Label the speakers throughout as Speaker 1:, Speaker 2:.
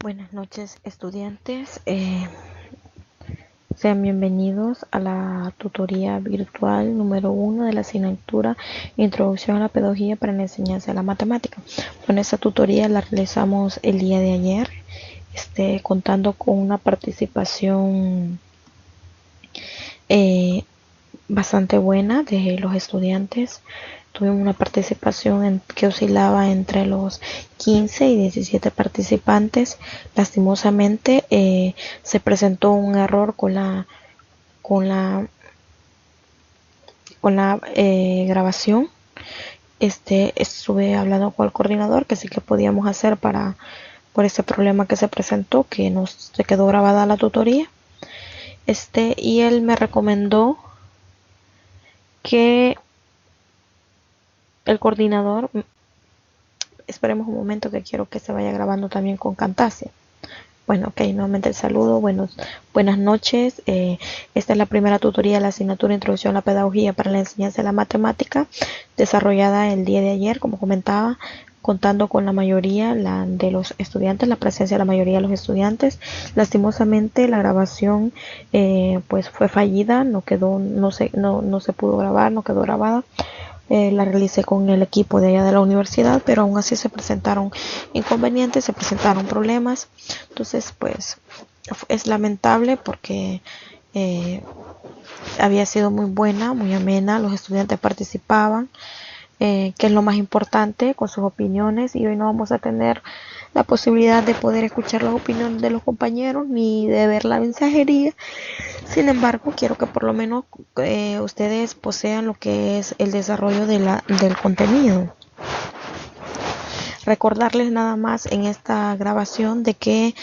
Speaker 1: Buenas noches, estudiantes. Sean bienvenidos a la tutoría virtual número 1 de la asignatura Introducción a la Pedagogía para la Enseñanza de la Matemática. Bueno, esta tutoría la realizamos el día de ayer, contando con una participación bastante buena de los estudiantes. Tuvimos una participación que oscilaba entre los 15 y 17 participantes. Lastimosamente se presentó un error con la grabación. Estuve hablando con el coordinador que sí que podíamos hacer por este problema que se presentó, que no se quedó grabada la tutoría. Y él me recomendó que el coordinador, esperemos un momento que quiero que se vaya grabando también con Camtasia. Bueno, ok, nuevamente el saludo, buenas noches. Esta es la primera tutoría de la asignatura Introducción a la Pedagogía para la Enseñanza de la Matemática, desarrollada el día de ayer, como comentaba, contando con la mayoría de los estudiantes, la presencia de la mayoría de los estudiantes. Lastimosamente la grabación pues fue fallida, no se pudo grabar, no quedó grabada. La realicé con el equipo de allá de la universidad, pero aún así se presentaron inconvenientes, se presentaron problemas. Entonces pues es lamentable porque había sido muy buena, muy amena, los estudiantes participaban, que es lo más importante, con sus opiniones, y hoy no vamos a tener la posibilidad de poder escuchar las opiniones de los compañeros ni de ver la mensajería. Sin embargo, quiero que por lo menos ustedes posean lo que es el desarrollo del contenido. Recordarles nada más en esta grabación de que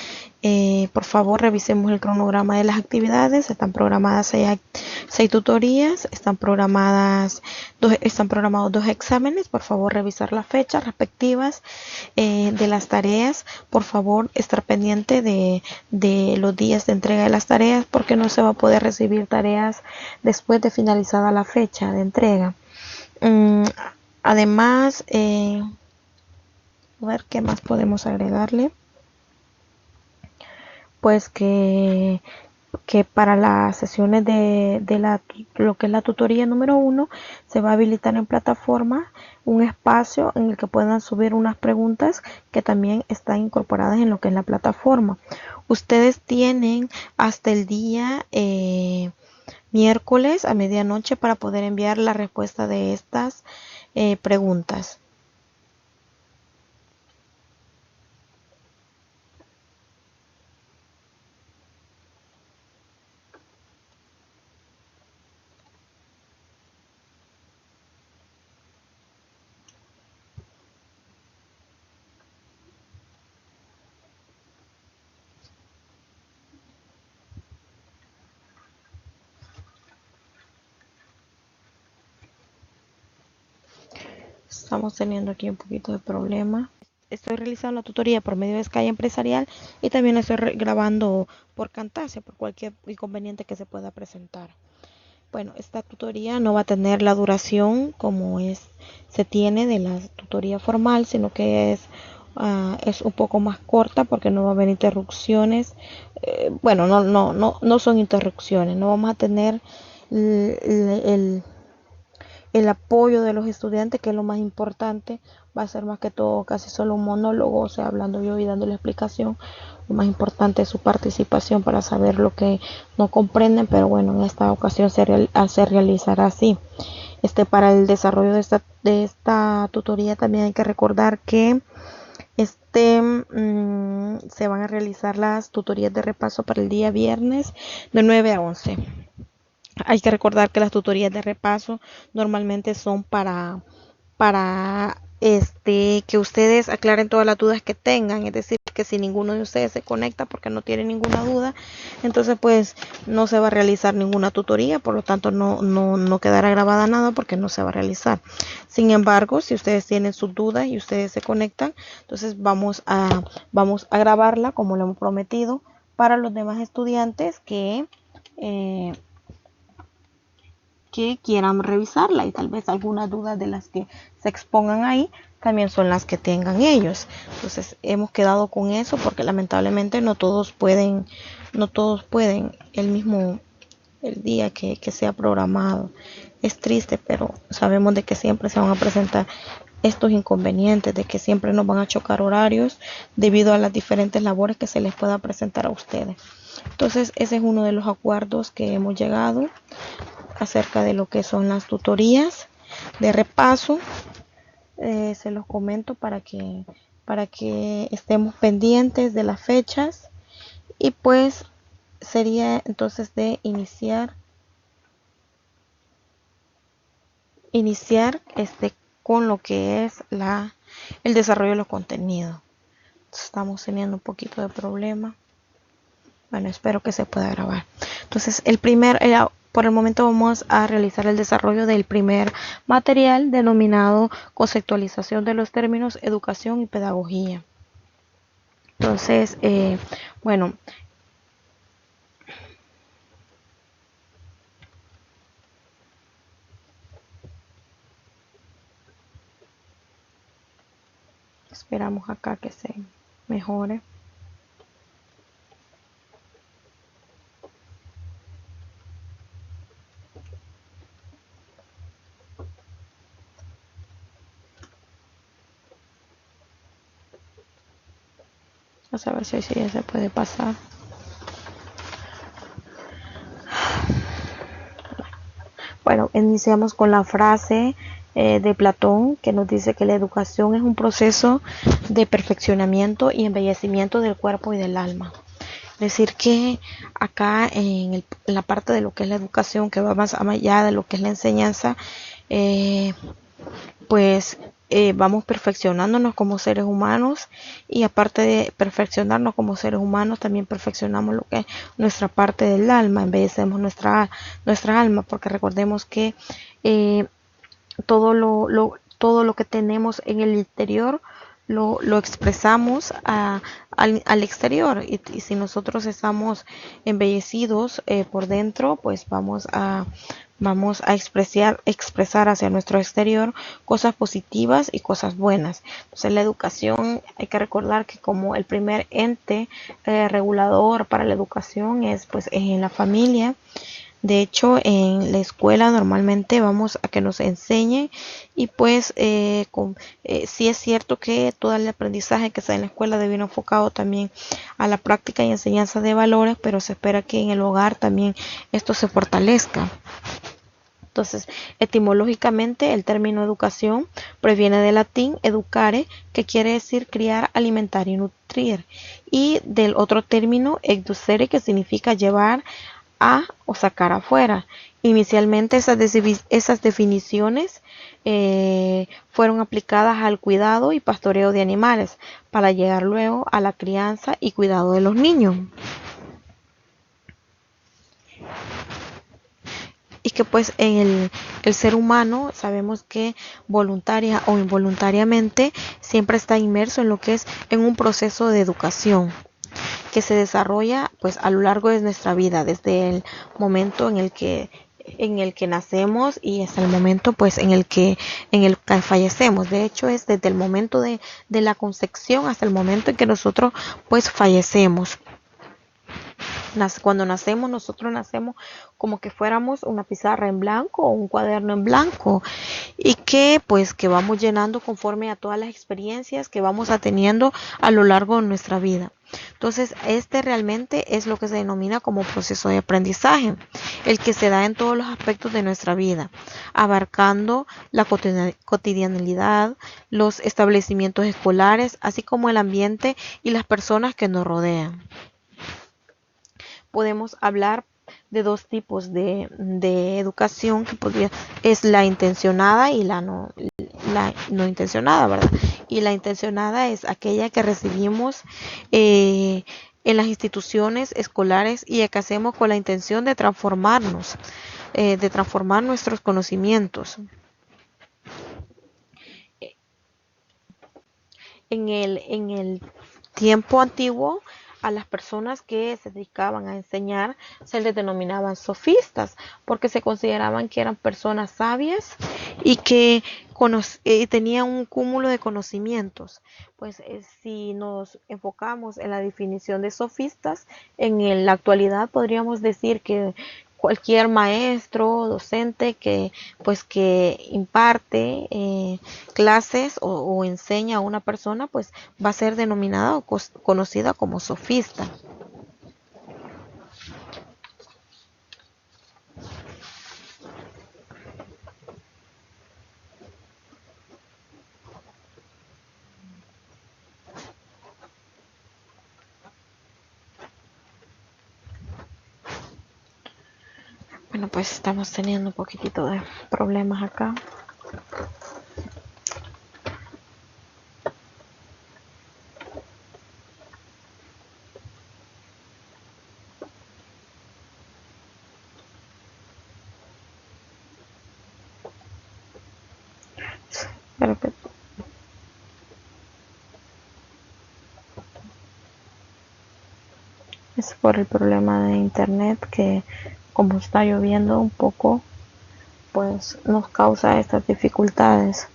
Speaker 1: por favor revisemos el cronograma de las actividades. Están programadas 6 tutorías, están programados 2 exámenes. Por favor revisar las fechas respectivas de las tareas. Por favor estar pendiente de los días de entrega de las tareas, porque no se va a poder recibir tareas después de finalizada la fecha de entrega. Además, a ver qué más podemos agregarle. Pues que para las sesiones de lo que es la tutoría número 1 se va a habilitar en plataforma un espacio en el que puedan subir unas preguntas que también están incorporadas en lo que es la plataforma. Ustedes tienen hasta el día miércoles a medianoche para poder enviar la respuesta de estas preguntas. Estamos teniendo aquí un poquito de problema. Estoy realizando la tutoría por medio de Skype empresarial y también estoy grabando por Camtasia por cualquier inconveniente que se pueda presentar. Bueno, esta tutoría no va a tener la duración como se tiene de la tutoría formal, sino que es un poco más corta porque no va a haber interrupciones. Bueno, no son interrupciones, no vamos a tener el apoyo de los estudiantes, que es lo más importante. Va a ser más que todo casi solo un monólogo, o sea, hablando yo y dando la explicación. Lo más importante es su participación para saber lo que no comprenden, pero bueno, en esta ocasión se realizará así. Para el desarrollo de esta tutoría también hay que recordar que se van a realizar las tutorías de repaso para el día viernes de 9 a 11. Hay que recordar que las tutorías de repaso normalmente son para que ustedes aclaren todas las dudas que tengan. Es decir, que si ninguno de ustedes se conecta porque no tiene ninguna duda, entonces pues no se va a realizar ninguna tutoría, por lo tanto no quedará grabada nada porque no se va a realizar. Sin embargo, si ustedes tienen sus dudas y ustedes se conectan, entonces vamos a grabarla como lo hemos prometido para los demás estudiantes que que quieran revisarla y tal vez algunas dudas de las que se expongan ahí también son las que tengan ellos. Entonces hemos quedado con eso porque lamentablemente no todos pueden el día que sea programado. Es triste, pero sabemos de que siempre se van a presentar estos inconvenientes, de que siempre nos van a chocar horarios debido a las diferentes labores que se les pueda presentar a ustedes. Entonces ese es uno de los acuerdos que hemos llegado acerca de lo que son las tutorías de repaso. Se los comento para que estemos pendientes de las fechas y pues sería entonces de iniciar con lo que es el desarrollo de los contenidos. Estamos teniendo un poquito de problema. Bueno, espero que se pueda grabar. Entonces, por el momento vamos a realizar el desarrollo del primer material denominado conceptualización de los términos educación y pedagogía. Entonces, bueno, esperamos acá que se mejore. Vamos a ver si ya se puede pasar. Bueno, iniciamos con la frase de Platón que nos dice que la educación es un proceso de perfeccionamiento y embellecimiento del cuerpo y del alma. Es decir, que acá en la parte de lo que es la educación, que va más allá de lo que es la enseñanza, pues vamos perfeccionándonos como seres humanos y aparte de perfeccionarnos como seres humanos, también perfeccionamos lo que es nuestra parte del alma, embellecemos nuestra alma, porque recordemos que todo lo que tenemos en el interior lo expresamos al exterior y si nosotros estamos embellecidos por dentro, pues vamos a expresar hacia nuestro exterior cosas positivas y cosas buenas. Entonces la educación, hay que recordar que como el primer ente regulador para la educación es pues en la familia. De hecho, en la escuela normalmente vamos a que nos enseñen y pues sí es cierto que todo el aprendizaje que se da en la escuela debe ir enfocado también a la práctica y enseñanza de valores, pero se espera que en el hogar también esto se fortalezca. Entonces, etimológicamente el término educación proviene del latín educare, que quiere decir criar, alimentar y nutrir, y del otro término educere, que significa llevar o sacar afuera. Inicialmente esas definiciones fueron aplicadas al cuidado y pastoreo de animales para llegar luego a la crianza y cuidado de los niños. Y que pues en el ser humano sabemos que voluntaria o involuntariamente siempre está inmerso en lo que es en un proceso de educación que se desarrolla pues a lo largo de nuestra vida, desde el momento en el que nacemos y hasta el momento pues en el que fallecemos. De hecho es desde el momento de la concepción hasta el momento en que nosotros pues fallecemos. Cuando nacemos, nosotros nacemos como que fuéramos una pizarra en blanco o un cuaderno en blanco y que pues que vamos llenando conforme a todas las experiencias que vamos teniendo a lo largo de nuestra vida. Entonces, este realmente es lo que se denomina como proceso de aprendizaje, el que se da en todos los aspectos de nuestra vida, abarcando la cotidianidad, los establecimientos escolares, así como el ambiente y las personas que nos rodean. Podemos hablar de dos tipos de educación que es la intencionada y la no intencionada, ¿verdad? Y la intencionada es aquella que recibimos en las instituciones escolares y que hacemos con la intención de transformarnos, de transformar nuestros conocimientos. En el tiempo antiguo a las personas que se dedicaban a enseñar se les denominaban sofistas, porque se consideraban que eran personas sabias y que tenían un cúmulo de conocimientos. Pues si nos enfocamos en la definición de sofistas, en la actualidad podríamos decir que cualquier maestro, docente que imparte clases o enseña a una persona, pues va a ser denominada o conocida como sofista. Bueno, pues estamos teniendo un poquitito de problemas acá. Espero que es por el problema de internet que, como está lloviendo un poco, pues nos causa estas dificultades.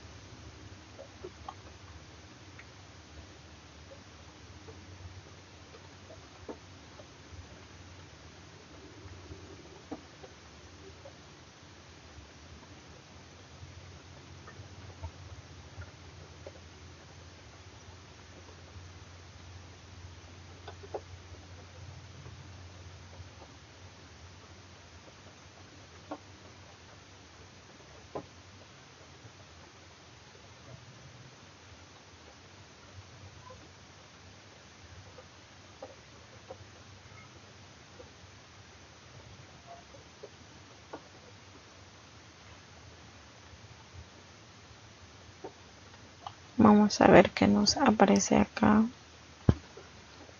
Speaker 1: Vamos a ver qué nos aparece acá.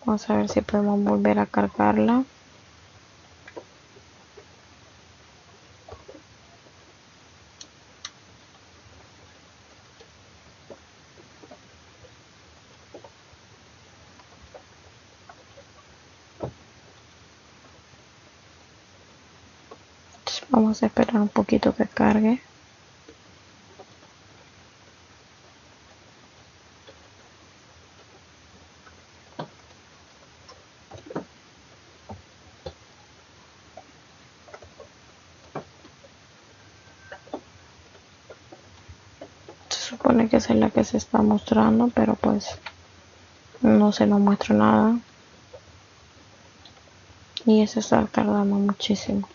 Speaker 1: Vamos a ver si podemos volver a cargarla. Vamos a esperar un poquito que cargue. Se supone que esa es la que se está mostrando, pero pues no se nos muestra nada. Y eso está tardando muchísimo.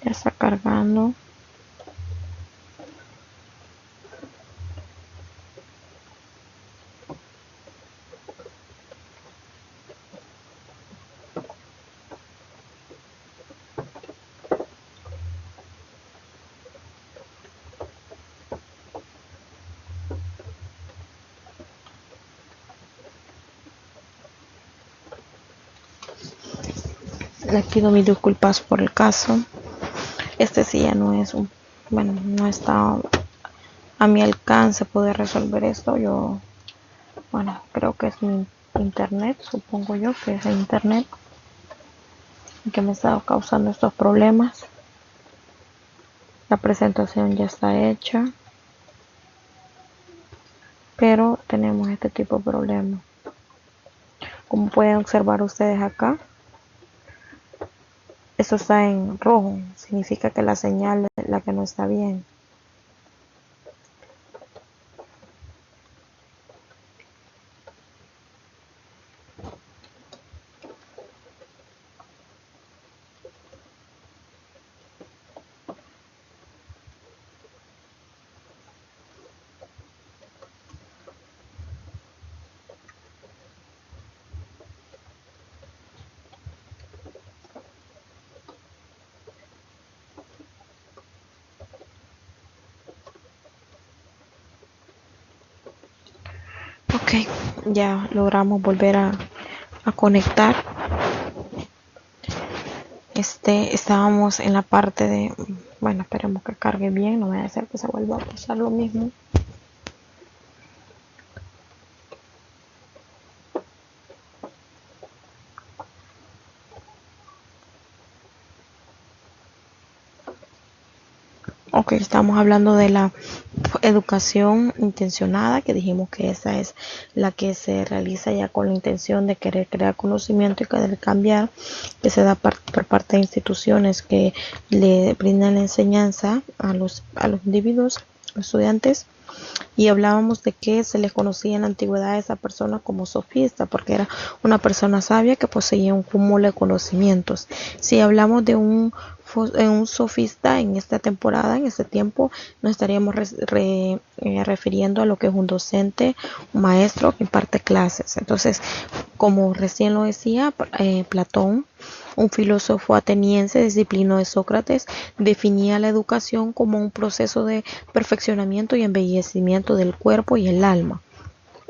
Speaker 1: Ya está cargando. Les pido mis disculpas por el caso. Este sí ya no es bueno, no está a mi alcance poder resolver esto. Bueno, creo que es mi internet, supongo yo que es el internet que me está causando estos problemas. La presentación ya está hecha, pero tenemos este tipo de problemas. Como pueden observar ustedes acá, esto está en rojo, significa que la señal es la que no está bien. Ok, ya logramos volver a conectar. Estábamos en la parte de, bueno, esperemos que cargue bien, no vaya a ser que se vuelva a pasar lo mismo. Ok, estamos hablando de la educación intencionada, que dijimos que esa es la que se realiza ya con la intención de querer crear conocimiento y querer cambiar, que se da por parte de instituciones que le brindan la enseñanza a los individuos, los estudiantes. Y hablábamos de que se les conocía en la antigüedad a esa persona como sofista, porque era una persona sabia que poseía un cúmulo de conocimientos. Si hablamos de un sofista en esta temporada, en este tiempo, nos estaríamos refiriendo a lo que es un docente, un maestro que imparte clases. Entonces, como recién lo decía Platón, un filósofo ateniense, discípulo de Sócrates, definía la educación como un proceso de perfeccionamiento y embellecimiento del cuerpo y el alma.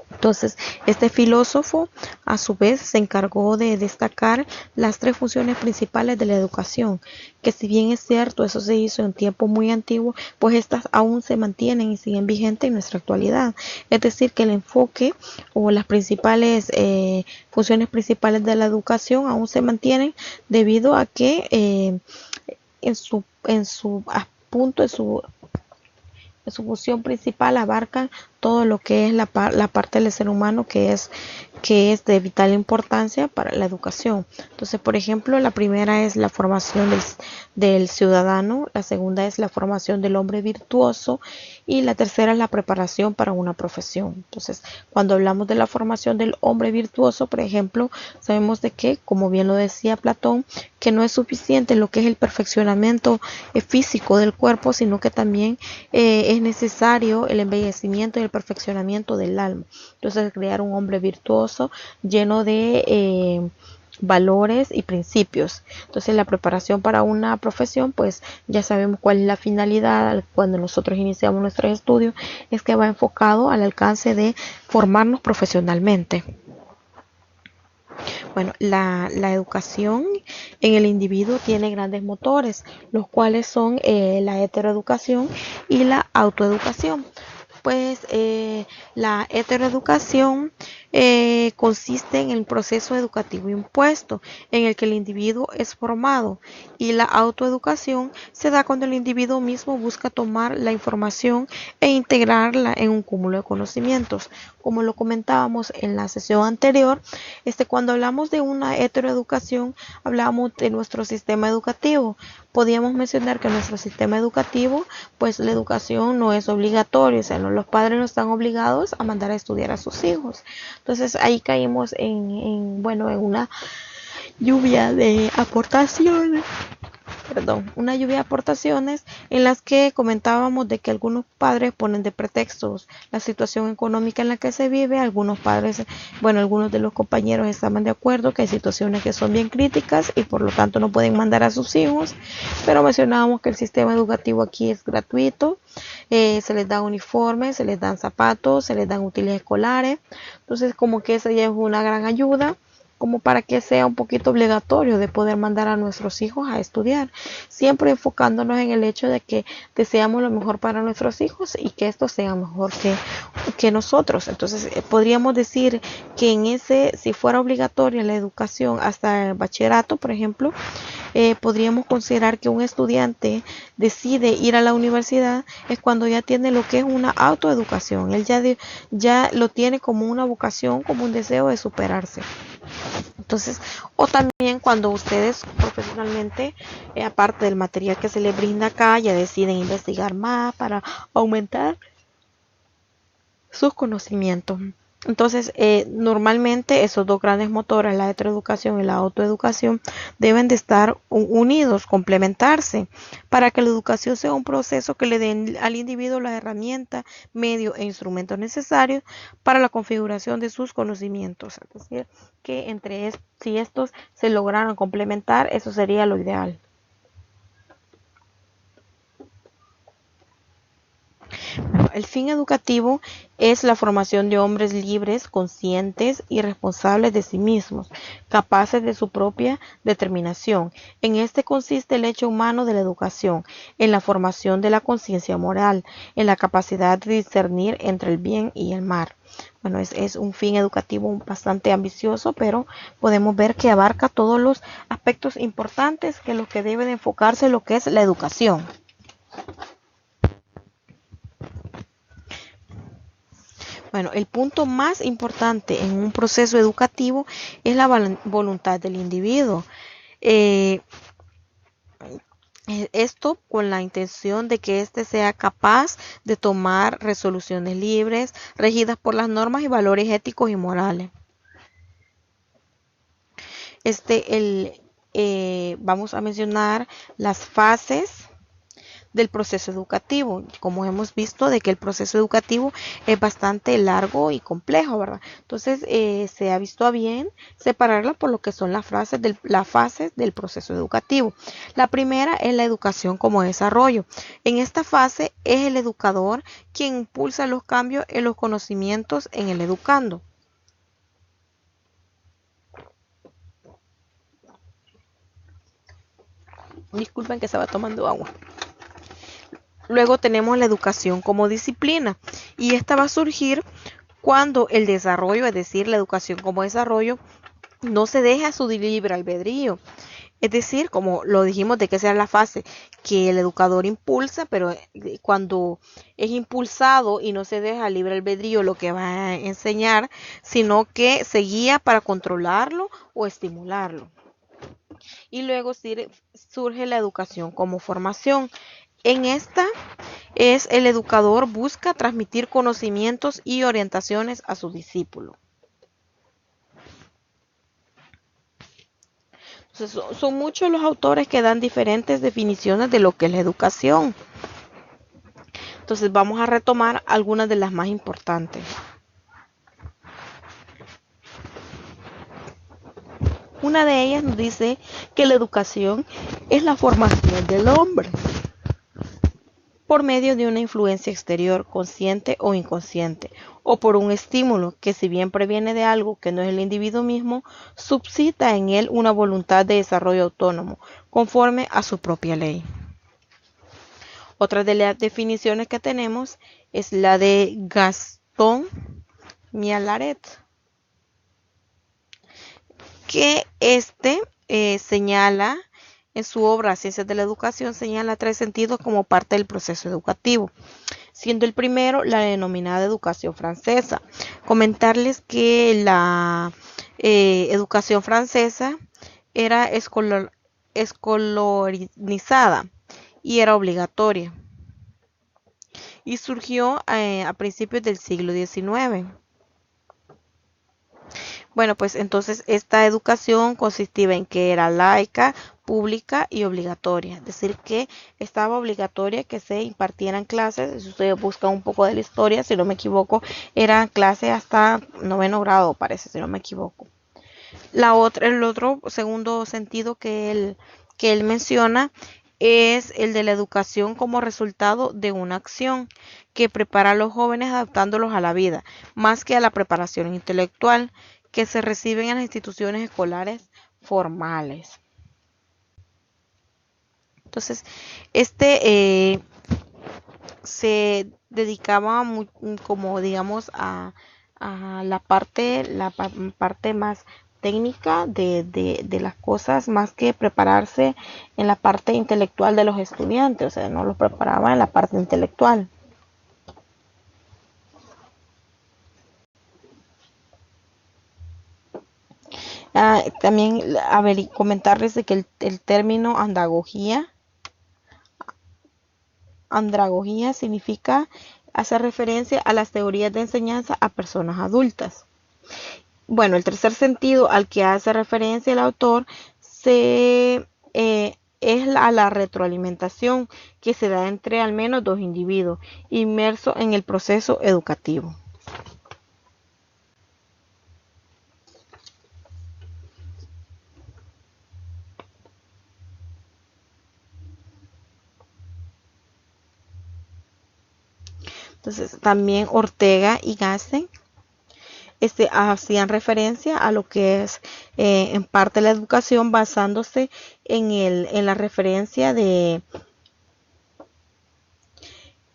Speaker 1: Entonces, este filósofo a su vez se encargó de destacar las tres funciones principales de la educación, que si bien es cierto, eso se hizo en tiempo muy antiguo, pues estas aún se mantienen y siguen vigentes en nuestra actualidad. Es decir, que el enfoque o las principales funciones principales de la educación aún se mantienen debido a que en su punto, en su función principal abarcan todo lo que es la parte del ser humano que es de vital importancia para la educación. Entonces, por ejemplo, la primera es la formación del ciudadano, la segunda es la formación del hombre virtuoso y la tercera es la preparación para una profesión. Entonces, cuando hablamos de la formación del hombre virtuoso, por ejemplo, sabemos de que, como bien lo decía Platón, que no es suficiente lo que es el perfeccionamiento físico del cuerpo, sino que también es necesario el embellecimiento y el perfeccionamiento del alma. Entonces, crear un hombre virtuoso lleno de valores y principios. Entonces, la preparación para una profesión, pues ya sabemos cuál es la finalidad cuando nosotros iniciamos nuestros estudios, es que va enfocado al alcance de formarnos profesionalmente. Bueno, la educación en el individuo tiene grandes motores, los cuales son la heteroeducación y la autoeducación. Pues la heteroeducación consiste en el proceso educativo impuesto en el que el individuo es formado, y la autoeducación se da cuando el individuo mismo busca tomar la información e integrarla en un cúmulo de conocimientos. Como lo comentábamos en la sesión anterior, cuando hablamos de una heteroeducación, hablamos de nuestro sistema educativo. Podíamos mencionar que nuestro sistema educativo, pues la educación no es obligatoria, o sea, los padres no están obligados a mandar a estudiar a sus hijos. Entonces ahí caímos bueno, en una lluvia de aportaciones, una lluvia de aportaciones en las que comentábamos de que algunos padres ponen de pretextos la situación económica en la que se vive. Algunos padres, bueno, algunos de los compañeros estaban de acuerdo que hay situaciones que son bien críticas y por lo tanto no pueden mandar a sus hijos, pero mencionábamos que el sistema educativo aquí es gratuito, se les da uniformes, se les dan zapatos, se les dan útiles escolares. Entonces, como que esa ya es una gran ayuda, como para que sea un poquito obligatorio de poder mandar a nuestros hijos a estudiar, siempre enfocándonos en el hecho de que deseamos lo mejor para nuestros hijos y que estos sean mejor que nosotros. Entonces, podríamos decir que si fuera obligatoria la educación hasta el bachillerato, por ejemplo, podríamos considerar que un estudiante decide ir a la universidad es cuando ya tiene lo que es una autoeducación. Él ya lo tiene como una vocación, como un deseo de superarse. Entonces, o también cuando ustedes profesionalmente, aparte del material que se les brinda acá, ya deciden investigar más para aumentar sus conocimientos. Entonces, normalmente esos dos grandes motores, la heteroeducación y la autoeducación, deben de estar unidos, complementarse, para que la educación sea un proceso que le den al individuo las herramientas, medios e instrumentos necesarios para la configuración de sus conocimientos. Es decir, que si estos se lograran complementar, eso sería lo ideal. el fin educativo es la formación de hombres libres, conscientes y responsables de sí mismos, capaces de su propia determinación. En este consiste el hecho humano de la educación, en la formación de la conciencia moral, en la capacidad de discernir entre el bien y el mal. Bueno, es un fin educativo bastante ambicioso, pero podemos ver que abarca todos los aspectos importantes que lo que debe de enfocarse en lo que es la educación. Bueno, el punto más importante en un proceso educativo es la voluntad del individuo. Eh, Esto con la intención de que éste sea capaz de tomar resoluciones libres, regidas por las normas y valores éticos y morales. Vamos a mencionar las fases del proceso educativo. Como hemos visto de que el proceso educativo es bastante largo y complejo, ¿verdad? Entonces se ha visto a bien separarla por lo que son las fases del proceso educativo. La primera es la educación como desarrollo. En esta fase es el educador quien impulsa los cambios en los conocimientos en el educando. Disculpen que estaba tomando agua. Luego tenemos la educación como disciplina y esta va a surgir cuando el desarrollo, es decir, la educación como desarrollo, no se deja a su libre albedrío. Es decir, como lo dijimos de que esa es la fase que el educador impulsa, pero cuando es impulsado y no se deja libre albedrío lo que va a enseñar, sino que se guía para controlarlo o estimularlo. Y luego surge la educación como formación. En esta el educador busca transmitir conocimientos y orientaciones a su discípulo. Entonces, son muchos los autores que dan diferentes definiciones de lo que es la educación. Entonces vamos a retomar algunas de las más importantes. Una de ellas nos dice que la educación es la formación del hombre por medio de una influencia exterior, consciente o inconsciente, o por un estímulo que, si bien previene de algo que no es el individuo mismo, suscita en él una voluntad de desarrollo autónomo, conforme a su propia ley. Otra de las definiciones que tenemos es la de Gaston Millaret, que señala en su obra Ciencias de la Educación, señala 3 sentidos como parte del proceso educativo, siendo el primero la denominada educación francesa. Comentarles que la educación francesa era escolarizada y era obligatoria y surgió a principios del siglo XIX. Bueno, pues entonces esta educación consistía en que era laica, pública y obligatoria, es decir, que estaba obligatoria que se impartieran clases. Si ustedes buscan un poco de la historia, si no me equivoco, eran clases hasta 9º grado, parece, si no me equivoco. El otro segundo sentido que él menciona es el de la educación como resultado de una acción que prepara a los jóvenes adaptándolos a la vida, más que a la preparación intelectual que se reciben en las instituciones escolares formales. Entonces, se dedicaba como digamos a la parte más técnica de las cosas, más que prepararse en la parte intelectual de los estudiantes, o sea, no los preparaba en la parte intelectual. También comentarles de que el término andragogía significa hacer referencia a las teorías de enseñanza a personas adultas. Bueno, el tercer sentido al que hace referencia el autor es a la retroalimentación que se da entre al menos 2 individuos inmersos en el proceso educativo. Entonces también Ortega y Gasset hacían referencia a lo que es en parte la educación, basándose en la referencia de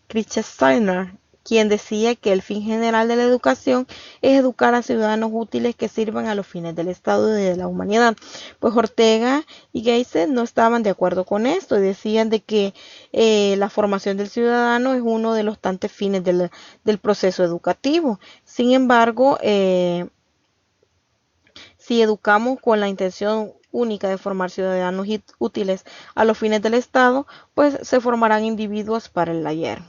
Speaker 1: Richard Steiner, quien decía que el fin general de la educación es educar a ciudadanos útiles que sirvan a los fines del Estado y de la humanidad. Pues Ortega y Gasset no estaban de acuerdo con esto y decían de que la formación del ciudadano es uno de los tantos fines del proceso educativo. Sin embargo, si educamos con la intención única de formar ciudadanos útiles a los fines del Estado, pues se formarán individuos para el ayer.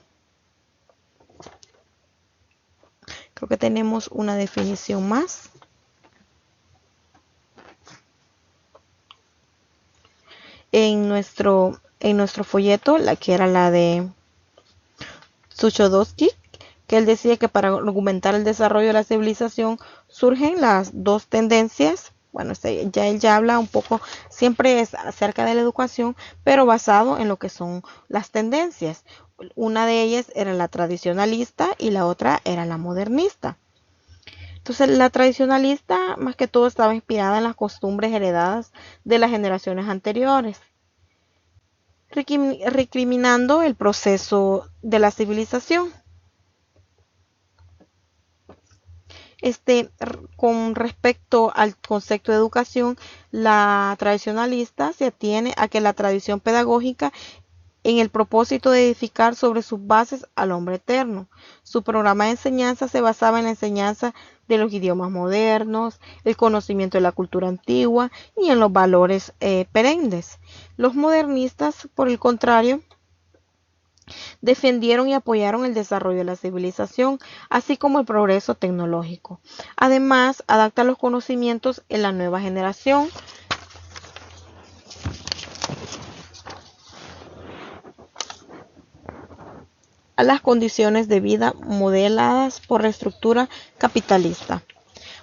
Speaker 1: Creo que tenemos una definición más. En nuestro folleto, la que era la de Suchodolski, que él decía que para argumentar el desarrollo de la civilización surgen las dos tendencias. Bueno, él ya habla un poco, siempre es acerca de la educación, pero basado en lo que son las tendencias. Una de ellas era la tradicionalista y la otra era la modernista. Entonces, la tradicionalista más que todo estaba inspirada en las costumbres heredadas de las generaciones anteriores, recriminando el proceso de la civilización. Con respecto al concepto de educación, la tradicionalista se atiene a que la tradición pedagógica en el propósito de edificar sobre sus bases al hombre eterno. Su programa de enseñanza se basaba en la enseñanza de los idiomas modernos, el conocimiento de la cultura antigua y en los valores perennes. Los modernistas, por el contrario, defendieron y apoyaron el desarrollo de la civilización, así como el progreso tecnológico. Además, adapta los conocimientos en la nueva generación a las condiciones de vida modeladas por la estructura capitalista.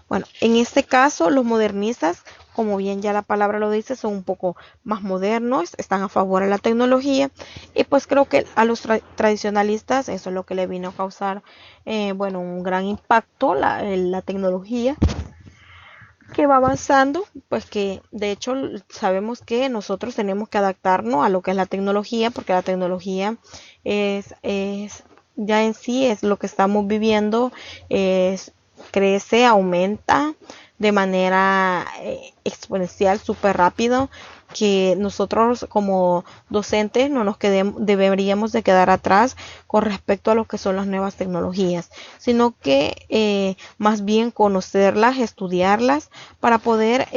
Speaker 1: Bueno, en este caso, los modernistas, como bien ya la palabra lo dice, son un poco más modernos, están a favor de la tecnología y pues creo que a los tradicionalistas eso es lo que le vino a causar, un gran impacto, la tecnología que va avanzando, pues que de hecho sabemos que nosotros tenemos que adaptarnos a lo que es la tecnología, porque la tecnología es ya en sí es lo que estamos viviendo, crece, aumenta de manera exponencial, súper rápido, que nosotros como docentes no nos deberíamos de quedar atrás con respecto a lo que son las nuevas tecnologías, sino que más bien conocerlas, estudiarlas para poder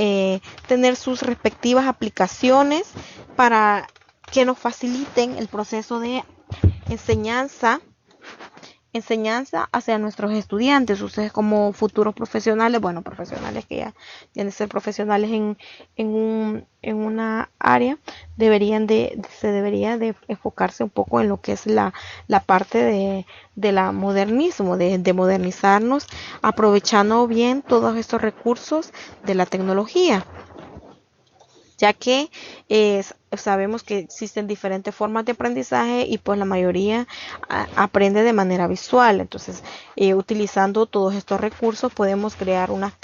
Speaker 1: tener sus respectivas aplicaciones para que nos faciliten el proceso de enseñanza hacia nuestros estudiantes, ustedes como futuros profesionales, profesionales que ya tienen que ser profesionales en una área, se debería de enfocarse un poco en lo que es la parte de la modernismo, de modernizarnos, aprovechando bien todos estos recursos de la tecnología, ya que sabemos que existen diferentes formas de aprendizaje y pues la mayoría aprende de manera visual. Entonces, utilizando todos estos recursos podemos crear unas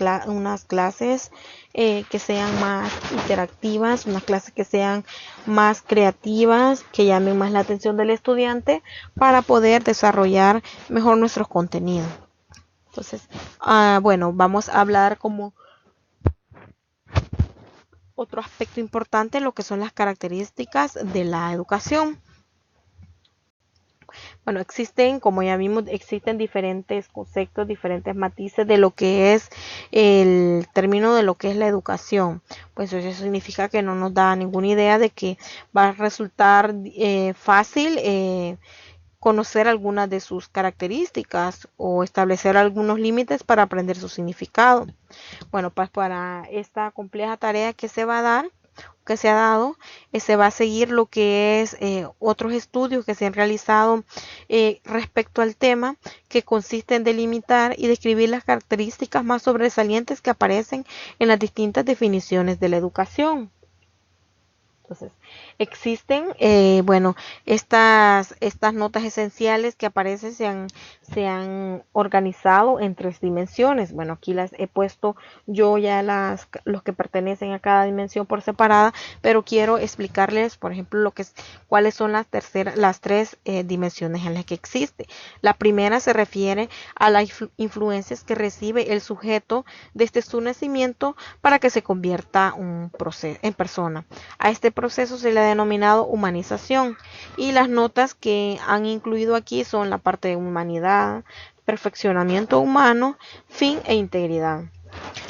Speaker 1: clases que sean más interactivas, unas clases que sean más creativas, que llamen más la atención del estudiante para poder desarrollar mejor nuestros contenidos. Entonces, vamos a hablar como otro aspecto importante, lo que son las características de la educación. Bueno, como ya vimos, existen diferentes conceptos, diferentes matices de lo que es el término de lo que es la educación. Pues eso significa que no nos da ninguna idea de que va a resultar fácil conocer algunas de sus características o establecer algunos límites para aprender su significado. Bueno, pues para esta compleja tarea que se va a dar, que se ha dado, se va a seguir lo que es otros estudios que se han realizado respecto al tema, que consiste en delimitar y describir las características más sobresalientes que aparecen en las distintas definiciones de la educación. Entonces, existen, estas notas esenciales que aparecen se han organizado en 3 dimensiones. Bueno, aquí las he puesto yo ya los que pertenecen a cada dimensión por separada, pero quiero explicarles, por ejemplo, cuáles son las 3 dimensiones en las que existe. La primera se refiere a las influencias que recibe el sujeto desde su nacimiento para que se convierta en persona. A este proceso se le ha denominado humanización y las notas que han incluido aquí son la parte de humanidad, perfeccionamiento humano, fin e integridad.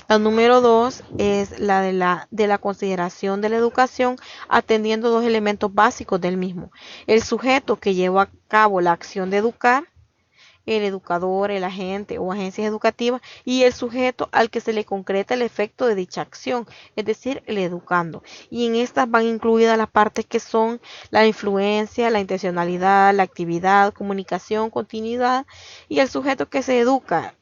Speaker 1: La número 2 es la de la consideración de la educación, atendiendo 2 elementos básicos del mismo. El sujeto que lleva a cabo la acción de educar, el educador, el agente o agencias educativas, y el sujeto al que se le concreta el efecto de dicha acción, es decir, el educando. Y en estas van incluidas las partes que son la influencia, la intencionalidad, la actividad, comunicación, continuidad, y el sujeto que se educa.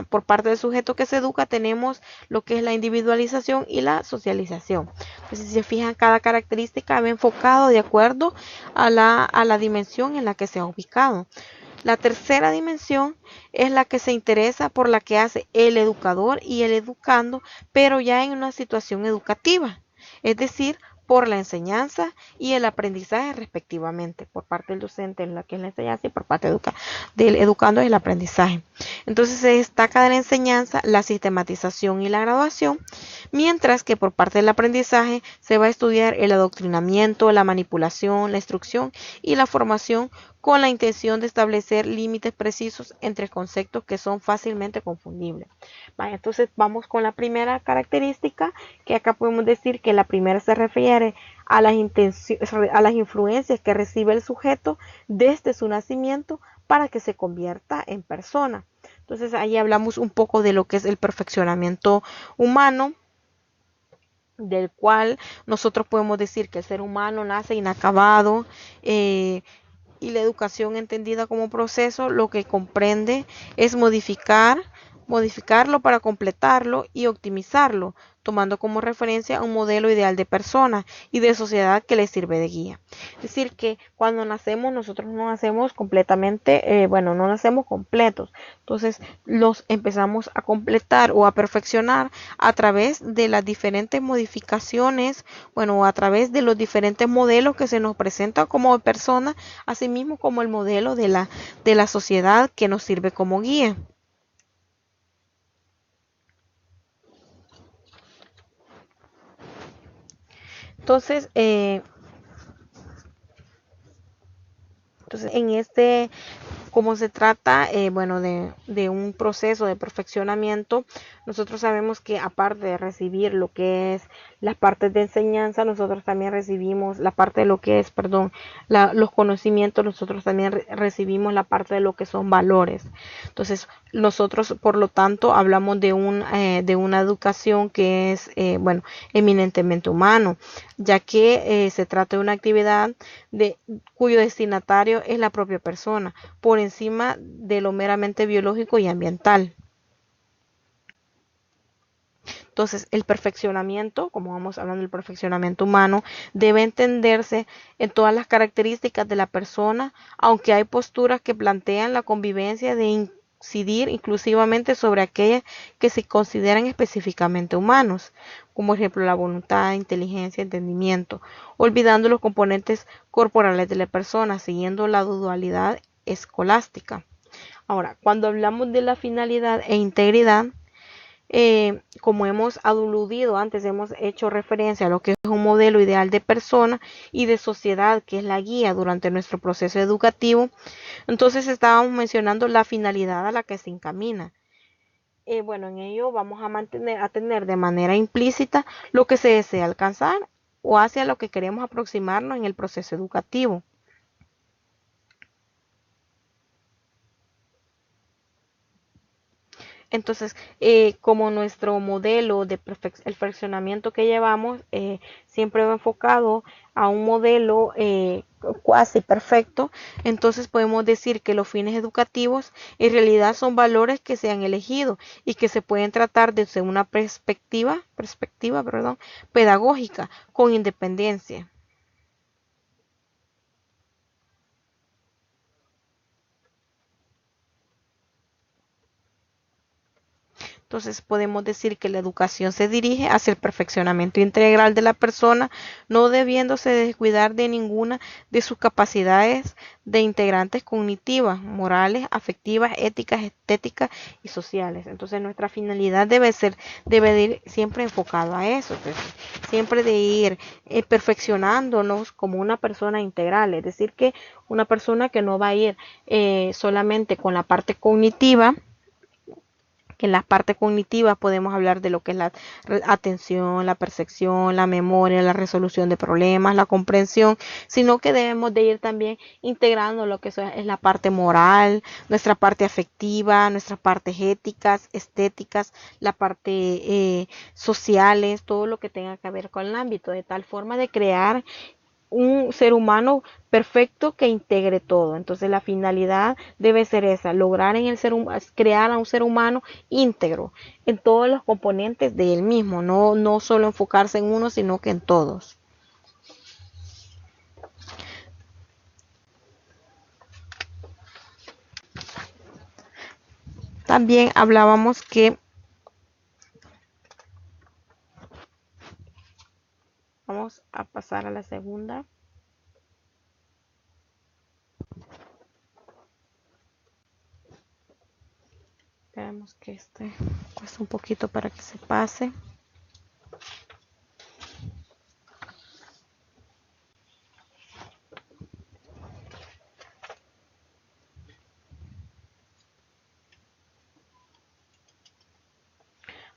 Speaker 1: Por parte del sujeto que se educa tenemos lo que es la individualización y la socialización. Entonces, si se fijan, cada característica va enfocado de acuerdo a la dimensión en la que se ha ubicado. La tercera dimensión es la que se interesa por la que hace el educador y el educando, pero ya en una situación educativa, es decir, por la enseñanza y el aprendizaje respectivamente, por parte del docente en la que es la enseñanza y por parte del educando es el aprendizaje. Entonces se destaca de la enseñanza la sistematización y la graduación, mientras que por parte del aprendizaje se va a estudiar el adoctrinamiento, la manipulación, la instrucción y la formación con la intención de establecer límites precisos entre conceptos que son fácilmente confundibles. Entonces vamos con la primera característica, que acá podemos decir que la primera se refiere a las influencias que recibe el sujeto desde su nacimiento para que se convierta en persona. Entonces ahí hablamos un poco de lo que es el perfeccionamiento humano, del cual nosotros podemos decir que el ser humano nace inacabado, y la educación entendida como proceso lo que comprende es modificarlo para completarlo y optimizarlo, tomando como referencia un modelo ideal de persona y de sociedad que le sirve de guía. Es decir, que cuando nacemos nosotros no nacemos completamente, no nacemos completos. Entonces los empezamos a completar o a perfeccionar a través de las diferentes modificaciones, a través de los diferentes modelos que se nos presentan como persona, asimismo como el modelo de la sociedad que nos sirve como guía. Entonces, en como se trata, de un proceso de perfeccionamiento, nosotros sabemos que aparte de recibir lo que es las partes de enseñanza, nosotros también recibimos la parte de lo que es, los conocimientos, nosotros también recibimos la parte de lo que son valores. Entonces, nosotros, por lo tanto, hablamos de una educación que es, eminentemente humano, ya que se trata de una actividad cuyo destinatario es la propia persona, por encima de lo meramente biológico y ambiental. Entonces, el perfeccionamiento, como vamos hablando del perfeccionamiento humano, debe entenderse en todas las características de la persona, aunque hay posturas que plantean la convivencia de incidir inclusivamente sobre aquellas que se consideran específicamente humanos, como por ejemplo la voluntad, inteligencia, entendimiento, olvidando los componentes corporales de la persona, siguiendo la dualidad escolástica. Ahora, cuando hablamos de la finalidad e integridad, como hemos aludido antes, hemos hecho referencia a lo que es un modelo ideal de persona y de sociedad, que es la guía durante nuestro proceso educativo. Entonces estábamos mencionando la finalidad a la que se encamina. En ello vamos a tener de manera implícita lo que se desea alcanzar o hacia lo que queremos aproximarnos en el proceso educativo. Entonces, como nuestro modelo de el perfeccionamiento que llevamos siempre va enfocado a un modelo cuasi perfecto, entonces podemos decir que los fines educativos en realidad son valores que se han elegido y que se pueden tratar desde una perspectiva pedagógica con independencia. Entonces podemos decir que la educación se dirige hacia el perfeccionamiento integral de la persona, no debiéndose descuidar de ninguna de sus capacidades de integrantes cognitivas, morales, afectivas, éticas, estéticas y sociales. Entonces nuestra finalidad debe de ir siempre enfocado a eso, pues, siempre de ir perfeccionándonos como una persona integral, es decir, que una persona que no va a ir solamente con la parte cognitiva, que en las partes cognitivas podemos hablar de lo que es la atención, la percepción, la memoria, la resolución de problemas, la comprensión, sino que debemos de ir también integrando lo que es la parte moral, nuestra parte afectiva, nuestras partes éticas, estéticas, la parte sociales, todo lo que tenga que ver con el ámbito, de tal forma de crear un ser humano perfecto que integre todo. Entonces la finalidad debe ser esa, lograr en el crear a un ser humano íntegro en todos los componentes de él mismo, no solo enfocarse en uno, sino que en todos. También hablábamos que vamos a pasar a la segunda. Esperemos que este cuesta un poquito para que se pase.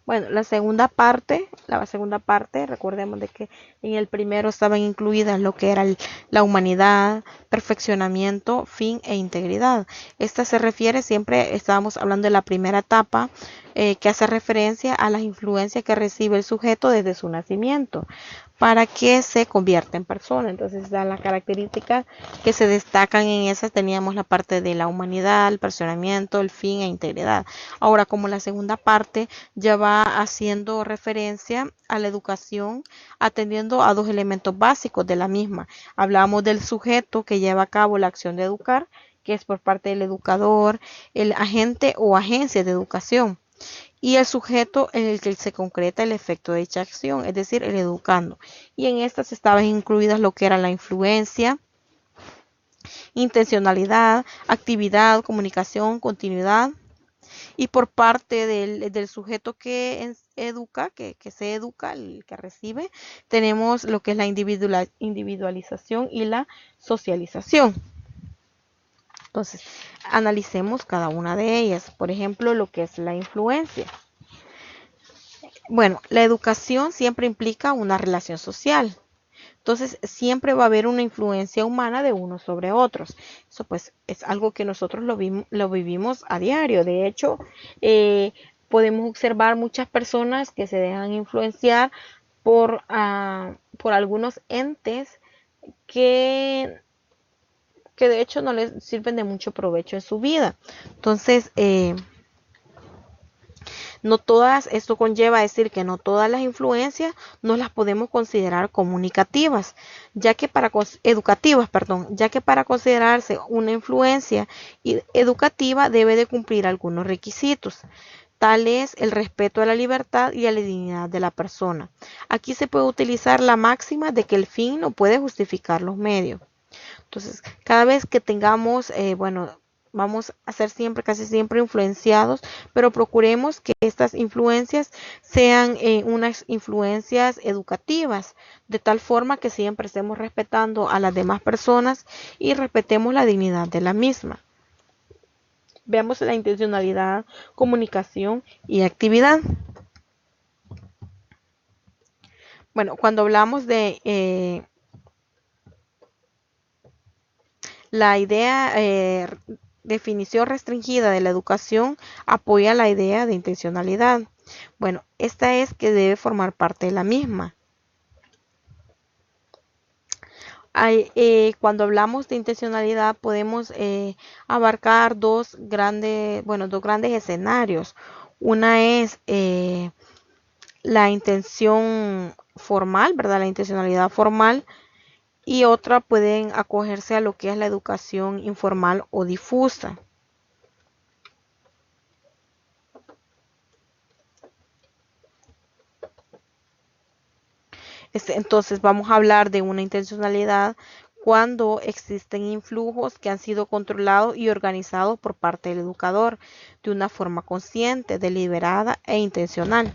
Speaker 1: Bueno, la segunda parte, recordemos de que en el primero estaban incluidas lo que era la humanidad, perfeccionamiento, fin e integridad. Esta se refiere, siempre estábamos hablando de la primera etapa, que hace referencia a las influencias que recibe el sujeto desde su nacimiento para que se convierta en persona. Entonces, dan las características que se destacan en esas. Teníamos la parte de la humanidad, el perfeccionamiento, el fin e integridad. Ahora, como la segunda parte ya va haciendo referencia a la educación, atendiendo a dos elementos básicos de la misma. Hablamos del sujeto que lleva a cabo la acción de educar, que es por parte del educador, el agente o agencia de educación, y el sujeto en el que se concreta el efecto de dicha acción, es decir, el educando. Y en estas estaban incluidas lo que era la influencia, intencionalidad, actividad, comunicación, continuidad. Y por parte del sujeto que educa, que se educa, el que recibe, tenemos lo que es la individualización y la socialización. Entonces, analicemos cada una de ellas. Por ejemplo, lo que es la influencia. Bueno, la educación siempre implica una relación social. Entonces, siempre va a haber una influencia humana de unos sobre otros. Eso pues es algo que nosotros lo vivimos a diario. De hecho, podemos observar muchas personas que se dejan influenciar por algunos entes que, que de hecho no les sirven de mucho provecho en su vida. Entonces, no todas, esto conlleva a decir que no todas las influencias nos las podemos considerar comunicativas, educativas, perdón, ya que para considerarse una influencia educativa debe de cumplir algunos requisitos. Tal es el respeto a la libertad y a la dignidad de la persona. Aquí se puede utilizar la máxima de que el fin no puede justificar los medios. Entonces, cada vez que tengamos, vamos a ser siempre, casi siempre influenciados, pero procuremos que estas influencias sean unas influencias educativas, de tal forma que siempre estemos respetando a las demás personas y respetemos la dignidad de la misma. Veamos la intencionalidad, comunicación y actividad. Bueno, cuando hablamos de la idea, definición restringida de la educación apoya la idea de intencionalidad. Bueno, esta es que debe formar parte de la misma. Cuando hablamos de intencionalidad podemos abarcar dos grandes escenarios. Una es la intención formal, ¿verdad? La intencionalidad formal, y otra pueden acogerse a lo que es la educación informal o difusa. Entonces vamos a hablar de una intencionalidad cuando existen influjos que han sido controlados y organizados por parte del educador de una forma consciente, deliberada e intencional,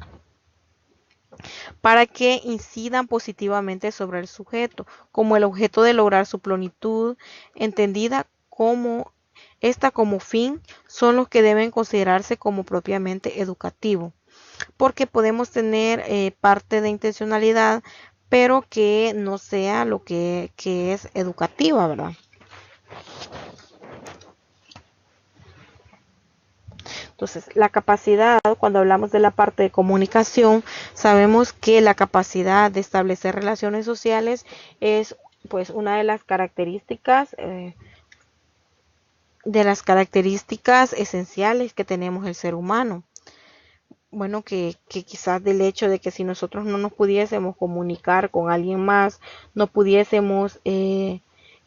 Speaker 1: para que incidan positivamente sobre el sujeto, como el objeto de lograr su plenitud, entendida como esta como fin, son los que deben considerarse como propiamente educativos, porque podemos tener parte de intencionalidad, pero que no sea lo que es educativa, ¿verdad? Entonces, la capacidad, cuando hablamos de la parte de comunicación, sabemos que la capacidad de establecer relaciones sociales es pues una de las características esenciales que tenemos el ser humano. Bueno, que quizás del hecho de que si nosotros no nos pudiésemos comunicar con alguien más, no pudiésemos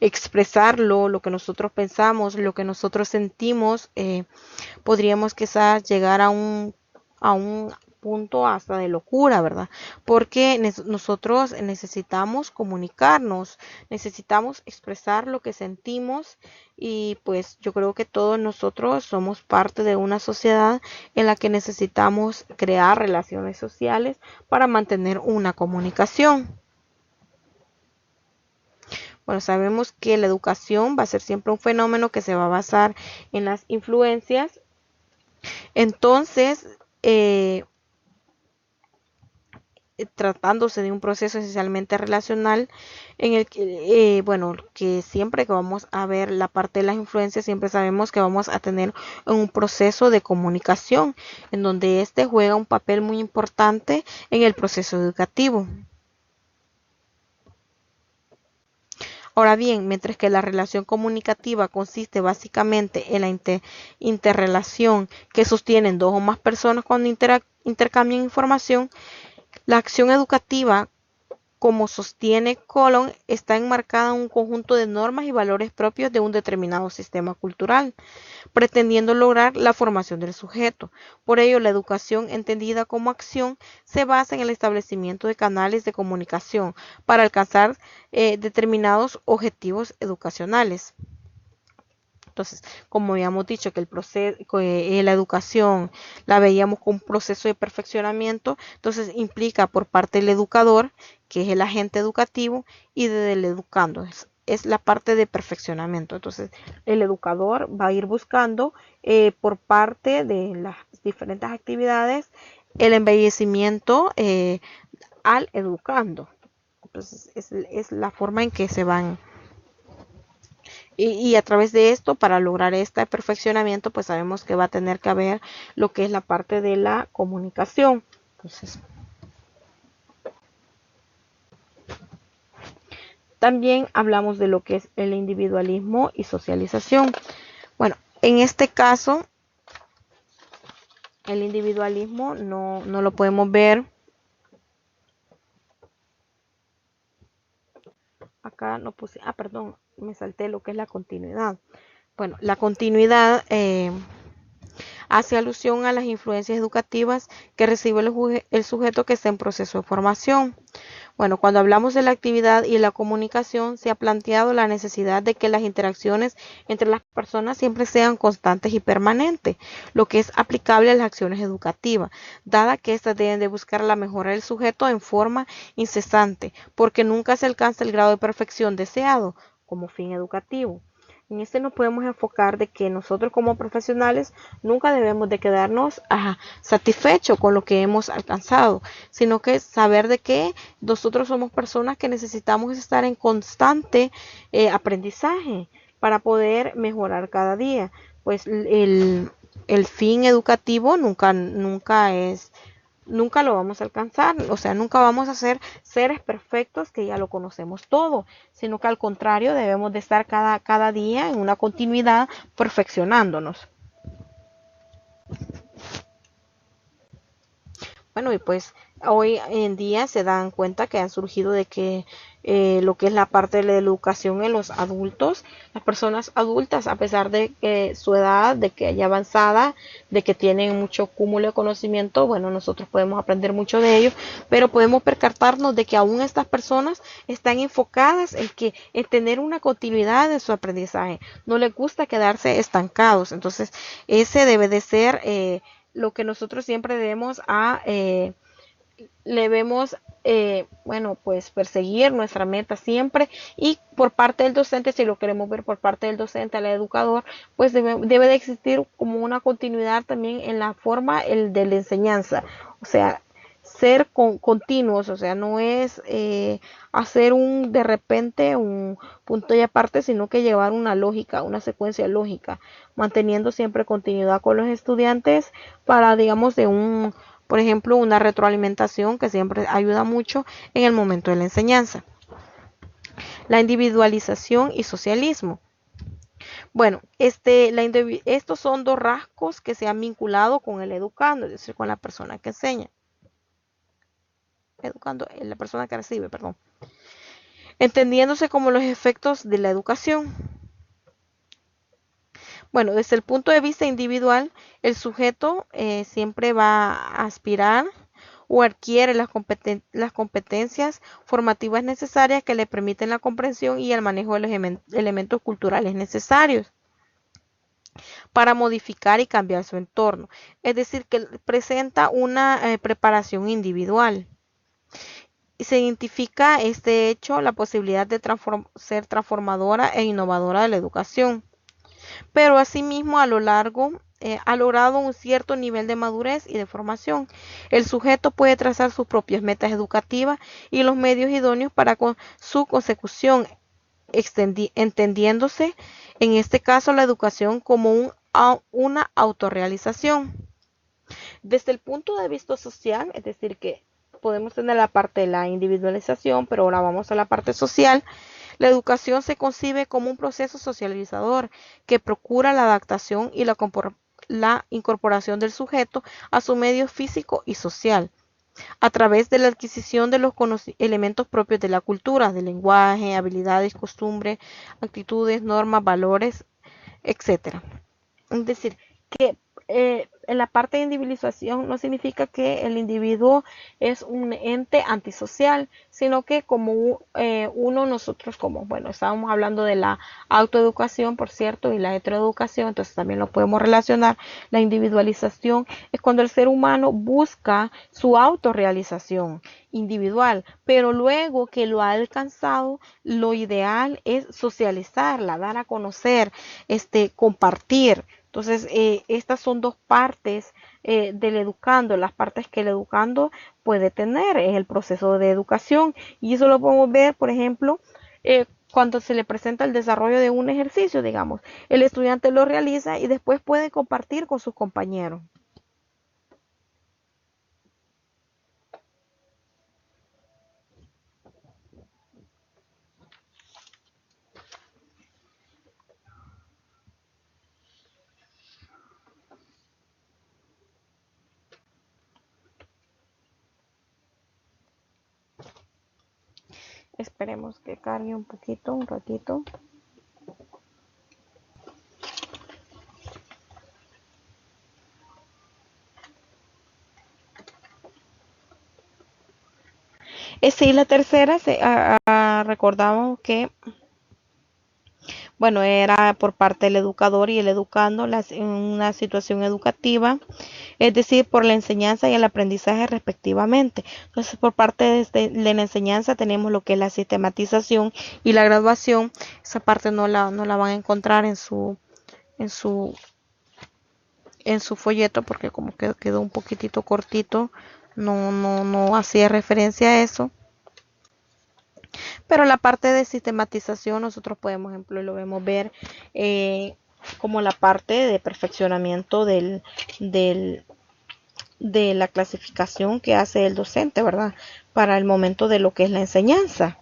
Speaker 1: expresarlo, lo que nosotros pensamos, lo que nosotros sentimos, podríamos quizás llegar a un punto hasta de locura, ¿verdad? Porque nosotros necesitamos comunicarnos, necesitamos expresar lo que sentimos y pues yo creo que todos nosotros somos parte de una sociedad en la que necesitamos crear relaciones sociales para mantener una comunicación. Bueno, sabemos que la educación va a ser siempre un fenómeno que se va a basar en las influencias. Entonces, tratándose de un proceso esencialmente relacional en el que, bueno, que siempre que vamos a ver la parte de las influencias, siempre sabemos que vamos a tener un proceso de comunicación en donde este juega un papel muy importante en el proceso educativo. Ahora bien, mientras que la relación comunicativa consiste básicamente en la interrelación que sostienen dos o más personas cuando intercambian información, la acción educativa, como sostiene Colon, está enmarcada en un conjunto de normas y valores propios de un determinado sistema cultural, pretendiendo lograr la formación del sujeto. Por ello, la educación entendida como acción se basa en el establecimiento de canales de comunicación para alcanzar determinados objetivos educacionales. Entonces, como habíamos dicho que el proceso, la educación la veíamos como un proceso de perfeccionamiento, entonces implica por parte del educador, que es el agente educativo, y del educando, es la parte de perfeccionamiento. Entonces, el educador va a ir buscando por parte de las diferentes actividades el embellecimiento al educando. Entonces, es la forma en que se van y a través de esto, para lograr este perfeccionamiento, pues sabemos que va a tener que haber lo que es la parte de la comunicación. Entonces, también hablamos de lo que es el individualismo y socialización. Bueno, en este caso, el individualismo no lo podemos ver. Acá no puse, perdón, me salté lo que es la continuidad. Bueno, la continuidad hace alusión a las influencias educativas que recibe el sujeto que está en proceso de formación. Bueno, cuando hablamos de la actividad y la comunicación, se ha planteado la necesidad de que las interacciones entre las personas siempre sean constantes y permanentes, lo que es aplicable a las acciones educativas, dada que éstas deben de buscar la mejora del sujeto en forma incesante, porque nunca se alcanza el grado de perfección deseado como fin educativo. En este nos podemos enfocar de que nosotros como profesionales nunca debemos de quedarnos satisfechos con lo que hemos alcanzado, sino que saber de que nosotros somos personas que necesitamos estar en constante aprendizaje para poder mejorar cada día. Pues el fin educativo nunca lo vamos a alcanzar, o sea, nunca vamos a ser seres perfectos que ya lo conocemos todo, sino que al contrario debemos de estar cada día en una continuidad perfeccionándonos. Bueno, y pues hoy en día se dan cuenta que han surgido de que lo que es la parte de la educación en los adultos, las personas adultas, a pesar de que su edad, de que haya avanzada, de que tienen mucho cúmulo de conocimiento, bueno, nosotros podemos aprender mucho de ellos, pero podemos percatarnos de que aún estas personas están enfocadas en tener una continuidad de su aprendizaje, no les gusta quedarse estancados. Entonces ese debe de ser lo que nosotros siempre debemos bueno, pues perseguir nuestra meta siempre. Y por parte del docente, si lo queremos ver por parte del docente al educador, pues debe de existir como una continuidad también en la forma de la enseñanza, o sea, ser continuos, o sea, no es hacer de repente un punto y aparte, sino que llevar una lógica, una secuencia lógica, manteniendo siempre continuidad con los estudiantes para, digamos, por ejemplo, una retroalimentación que siempre ayuda mucho en el momento de la enseñanza. La individualización y socialismo. Bueno, estos son dos rasgos que se han vinculado con el educando, es decir, con la persona que enseña. Educando, la persona que recibe, perdón. Entendiéndose como los efectos de la educación. Bueno, desde el punto de vista individual, el sujeto siempre va a aspirar o adquiere las competencias formativas necesarias que le permiten la comprensión y el manejo de los elementos culturales necesarios para modificar y cambiar su entorno. Es decir, que presenta una preparación individual. Se identifica este hecho la posibilidad de ser transformadora e innovadora de la educación, pero asimismo a lo largo ha logrado un cierto nivel de madurez y de formación. El sujeto puede trazar sus propias metas educativas y los medios idóneos para su consecución, entendiéndose en este caso la educación como una autorrealización. Desde el punto de vista social, es decir, que podemos tener la parte de la individualización, pero ahora vamos a la parte social. La educación se concibe como un proceso socializador que procura la adaptación y la incorporación del sujeto a su medio físico y social, a través de la adquisición de los elementos propios de la cultura, del lenguaje, habilidades, costumbres, actitudes, normas, valores, etcétera. Es decir, que en la parte de individualización no significa que el individuo es un ente antisocial, sino que como nosotros como, bueno, estábamos hablando de la autoeducación, por cierto, y la heteroeducación, entonces también lo podemos relacionar. La individualización es cuando el ser humano busca su autorrealización individual, pero luego que lo ha alcanzado, lo ideal es socializarla, dar a conocer, compartir. Entonces, estas son dos partes del educando, las partes que el educando puede tener en el proceso de educación. Y eso lo podemos ver, por ejemplo, cuando se le presenta el desarrollo de un ejercicio, digamos. El estudiante lo realiza y después puede compartir con sus compañeros. Esperemos que cargue un poquito, un ratito. Sí, la tercera, recordamos que, bueno, era por parte del educador y el educando en una situación educativa, es decir, por la enseñanza y el aprendizaje respectivamente. Entonces, por parte de la enseñanza tenemos lo que es la sistematización y la graduación. Esa parte no la van a encontrar en su, en su folleto porque como que quedó un poquitito cortito, no hacía referencia a eso. Pero la parte de sistematización nosotros podemos, por ejemplo, lo vemos ver como la parte de perfeccionamiento de la clasificación que hace el docente, ¿verdad? Para el momento de lo que es la enseñanza.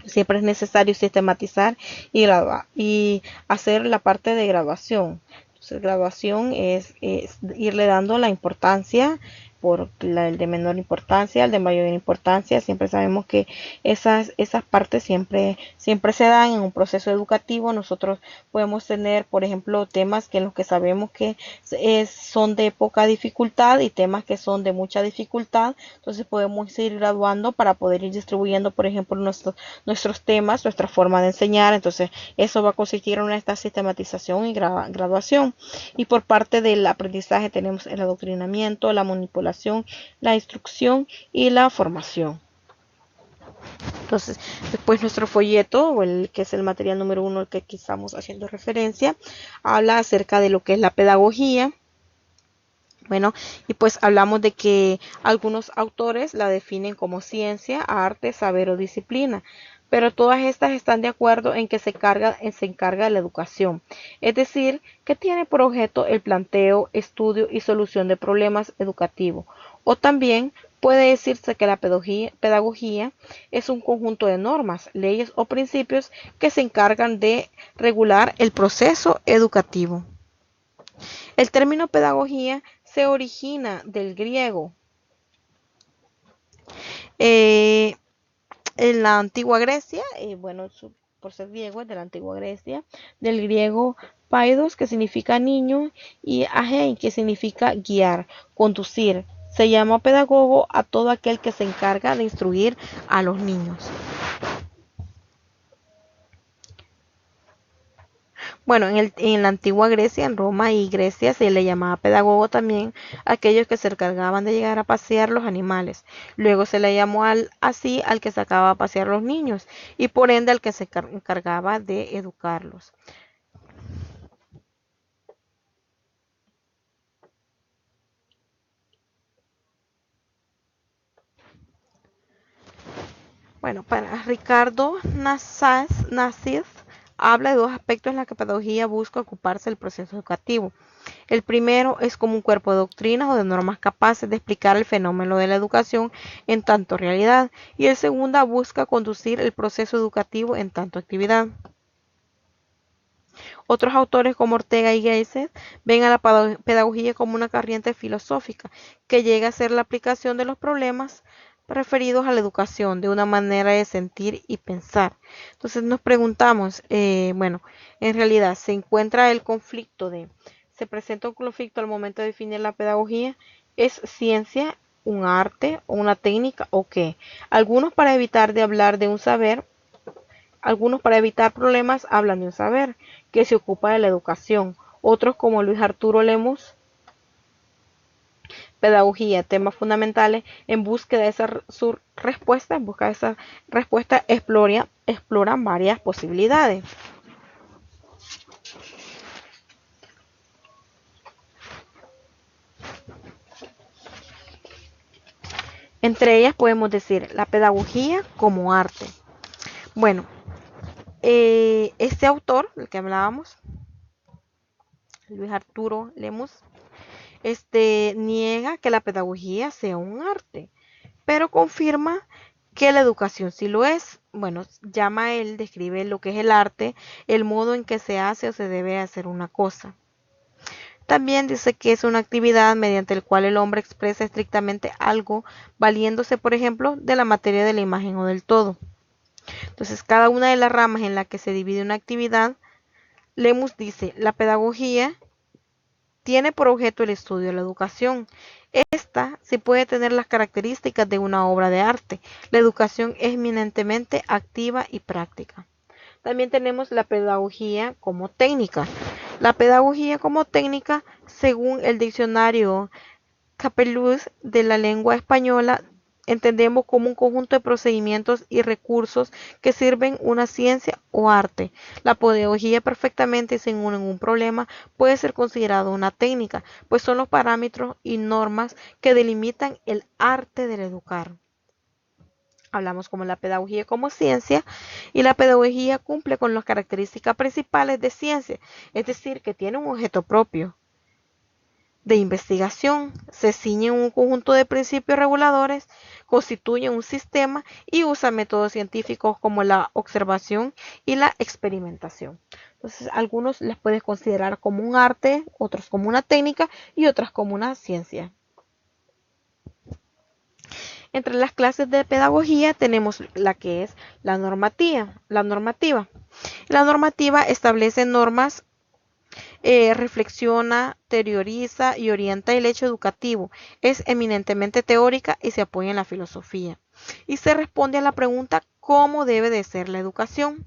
Speaker 1: Siempre es necesario sistematizar y hacer la parte de graduación. Entonces, graduación es irle dando la importancia por el de menor importancia, el de mayor importancia. Siempre sabemos que esas partes siempre se dan en un proceso educativo. Nosotros podemos tener, por ejemplo, temas que en los que sabemos que son de poca dificultad y temas que son de mucha dificultad. Entonces podemos ir graduando para poder ir distribuyendo, por ejemplo, nuestros temas, nuestra forma de enseñar. Entonces eso va a consistir en esta sistematización y graduación. Y por parte del aprendizaje tenemos el adoctrinamiento, la manipulación, la instrucción y la formación. Entonces, después nuestro folleto, o el que es el material número 1 al que aquí estamos haciendo referencia, habla acerca de lo que es la pedagogía. Bueno, y pues hablamos de que algunos autores la definen como ciencia, arte, saber o disciplina, pero todas estas están de acuerdo en que se encarga de la educación, es decir, que tiene por objeto el planteo, estudio y solución de problemas educativos. O también puede decirse que la pedagogía es un conjunto de normas, leyes o principios que se encargan de regular el proceso educativo. El término pedagogía se origina del griego. En la antigua Grecia, bueno, por ser griego, es de la antigua Grecia, del griego paidos, que significa niño, y agein, que significa guiar, conducir. Se llama pedagogo a todo aquel que se encarga de instruir a los niños. Bueno, en la antigua Grecia, en Roma y Grecia, se le llamaba pedagogo también a aquellos que se encargaban de llegar a pasear los animales. Luego se le llamó así al que sacaba a pasear los niños y por ende al que se encargaba de educarlos. Bueno, para Ricardo Nassif habla de dos aspectos en los que la pedagogía busca ocuparse del proceso educativo. El primero es como un cuerpo de doctrinas o de normas capaces de explicar el fenómeno de la educación en tanto realidad, y el segundo busca conducir el proceso educativo en tanto actividad. Otros autores como Ortega y Gasset ven a la pedagogía como una corriente filosófica que llega a ser la aplicación de los problemas referidos a la educación de una manera de sentir y pensar. Entonces nos preguntamos, bueno, en realidad se presenta un conflicto al momento de definir la pedagogía. ¿Es ciencia, un arte o una técnica o qué? Algunos para evitar de hablar de un saber, algunos para evitar problemas hablan de un saber que se ocupa de la educación. Otros como Luis Arturo Lemus, pedagogía, temas fundamentales, en búsqueda de esa respuesta exploran varias posibilidades. Entre ellas podemos decir la pedagogía como arte. Bueno, este autor del que hablábamos, Luis Arturo Lemus, niega que la pedagogía sea un arte, pero confirma que la educación sí lo es. Bueno, describe lo que es el arte, el modo en que se hace o se debe hacer una cosa. También dice que es una actividad mediante la cual el hombre expresa estrictamente algo, valiéndose, por ejemplo, de la materia de la imagen o del todo. Entonces, cada una de las ramas en la que se divide una actividad, Lemus dice, la pedagogía tiene por objeto el estudio de la educación. Esta sí puede tener las características de una obra de arte. La educación es eminentemente activa y práctica. También tenemos la pedagogía como técnica. La pedagogía como técnica, según el diccionario Capellus de la lengua española, entendemos como un conjunto de procedimientos y recursos que sirven una ciencia o arte. La pedagogía perfectamente sin ningún problema puede ser considerada una técnica, pues son los parámetros y normas que delimitan el arte del educar. Hablamos como la pedagogía como ciencia, y la pedagogía cumple con las características principales de ciencia, es decir, que tiene un objeto propio de investigación, se ciñe un conjunto de principios reguladores, constituye un sistema y usa métodos científicos como la observación y la experimentación. Entonces, algunos las puedes considerar como un arte, otros como una técnica y otras como una ciencia. Entre las clases de pedagogía tenemos la que es la normativa. La normativa establece normas, reflexiona, teoriza y orienta el hecho educativo. Es eminentemente teórica y se apoya en la filosofía. Y se responde a la pregunta ¿cómo debe de ser la educación?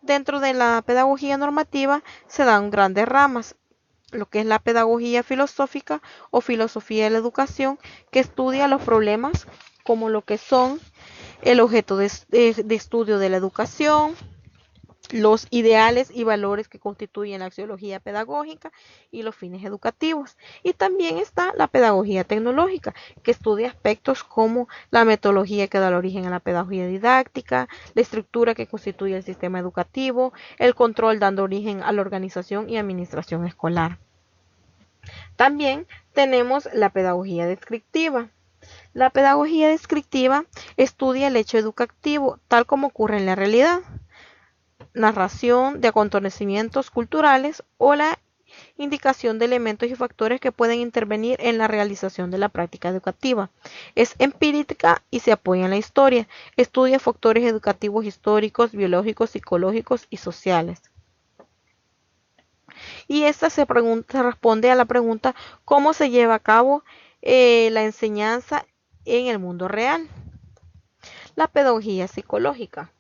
Speaker 1: Dentro de la pedagogía normativa se dan grandes ramas, lo que es la pedagogía filosófica o filosofía de la educación, que estudia los problemas como lo que son el objeto de estudio de la educación, los ideales y valores que constituyen la axiología pedagógica y los fines educativos. Y también está la pedagogía tecnológica, que estudia aspectos como la metodología que da el origen a la pedagogía didáctica, la estructura que constituye el sistema educativo, el control dando origen a la organización y administración escolar. También tenemos la pedagogía descriptiva. La pedagogía descriptiva estudia el hecho educativo tal como ocurre en la realidad, narración de acontecimientos culturales o la indicación de elementos y factores que pueden intervenir en la realización de la práctica educativa. Es empírica y se apoya en la historia. Estudia factores educativos históricos, biológicos, psicológicos y sociales. Y esta se responde a la pregunta ¿cómo se lleva a cabo la enseñanza en el mundo real? La pedagogía psicológica.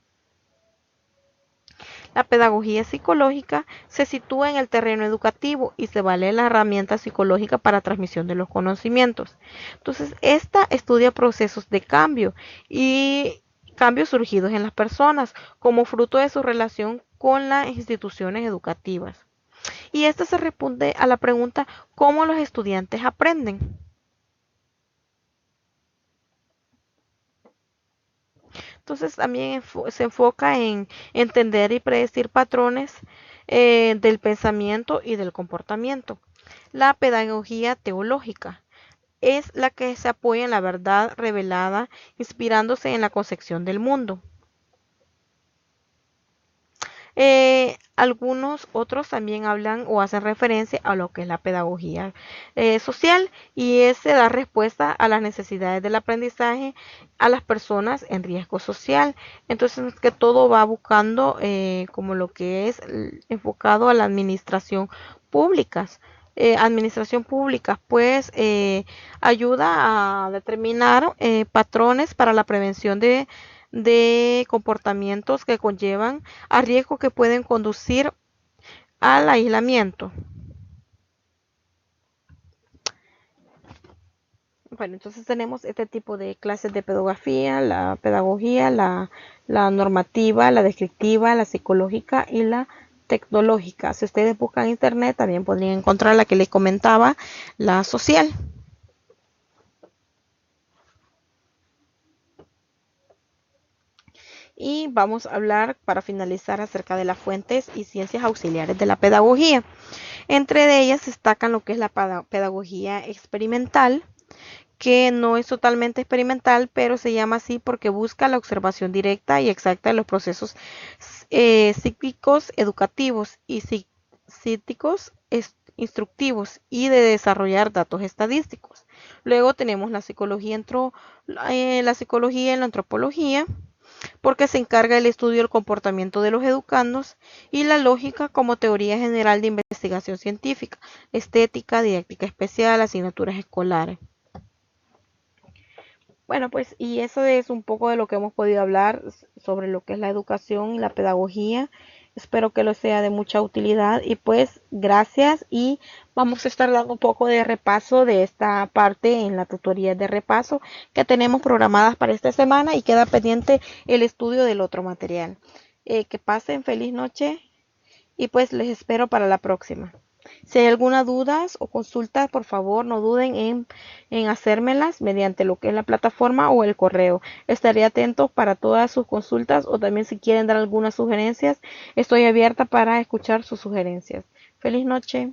Speaker 1: La pedagogía psicológica se sitúa en el terreno educativo y se vale la herramienta psicológica para transmisión de los conocimientos. Entonces, esta estudia procesos de cambio y cambios surgidos en las personas como fruto de su relación con las instituciones educativas. Y esta se responde a la pregunta ¿cómo los estudiantes aprenden? Entonces también se enfoca en entender y predecir patrones del pensamiento y del comportamiento. La pedagogía teológica es la que se apoya en la verdad revelada, inspirándose en la concepción del mundo. Algunos otros también hablan o hacen referencia a lo que es la pedagogía social y se da respuesta a las necesidades del aprendizaje a las personas en riesgo social. Entonces que todo va buscando como lo que es enfocado a la administración pública, pues ayuda a determinar patrones para la prevención de comportamientos que conllevan a riesgos que pueden conducir al aislamiento. Bueno, entonces tenemos este tipo de clases de pedagogía, la pedagogía, la normativa, la descriptiva, la psicológica y la tecnológica. Si ustedes buscan en internet también podrían encontrar la que les comentaba, la social. Y vamos a hablar para finalizar acerca de las fuentes y ciencias auxiliares de la pedagogía. Entre ellas destacan lo que es la pedagogía experimental, que no es totalmente experimental, pero se llama así porque busca la observación directa y exacta de los procesos psíquicos educativos y psíquicos instructivos y de desarrollar datos estadísticos. Luego tenemos la psicología y la antropología, porque se encarga del estudio del comportamiento de los educandos, y la lógica como teoría general de investigación científica, estética, didáctica especial, asignaturas escolares. Bueno, pues y eso es un poco de lo que hemos podido hablar sobre lo que es la educación y la pedagogía. Espero que lo sea de mucha utilidad y pues gracias, y vamos a estar dando un poco de repaso de esta parte en la tutoría de repaso que tenemos programadas para esta semana, y queda pendiente el estudio del otro material. Que pasen feliz noche y pues les espero para la próxima. Si hay alguna duda o consulta, por favor no duden en hacérmelas mediante lo que es la plataforma o el correo. Estaré atento para todas sus consultas, o también si quieren dar algunas sugerencias, estoy abierta para escuchar sus sugerencias. Feliz noche.